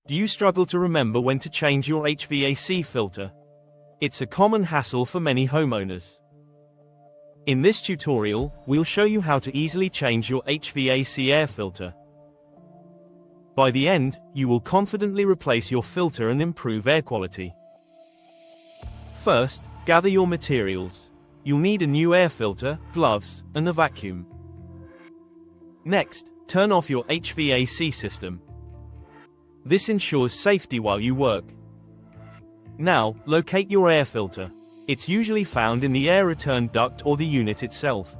Do you struggle to remember when to change your HVAC filter? It's a common hassle for many homeowners. In this tutorial, we'll show you how to easily change your HVAC air filter. By the end, you will confidently replace your filter and improve air quality. First, gather your materials. You'll need a new air filter, gloves, and a vacuum. Next, turn off your HVAC system. This ensures safety while you work. Now, locate your air filter. It's usually found in the air return duct or the unit itself.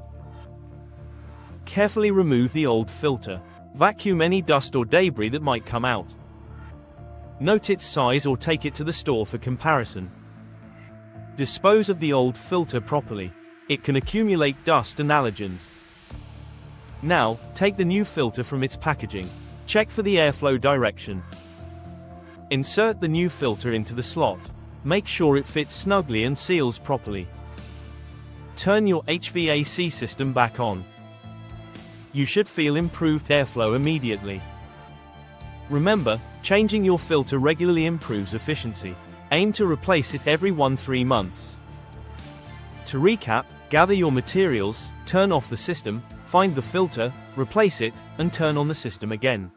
Carefully remove the old filter. Vacuum any dust or debris that might come out. Note its size or take it to the store for comparison. Dispose of the old filter properly. It can accumulate dust and allergens. Now, take the new filter from its packaging. Check for the airflow direction. Insert the new filter into the slot. Make sure it fits snugly and seals properly. Turn your HVAC system back on. You should feel improved airflow immediately. Remember, changing your filter regularly improves efficiency. Aim to replace it every 1-3 months. To recap, gather your materials, turn off the system, find the filter, replace it, and turn on the system again.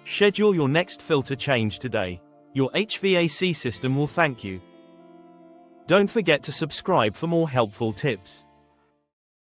Schedule your next filter change today. Your HVAC system will thank you. Don't forget to subscribe for more helpful tips.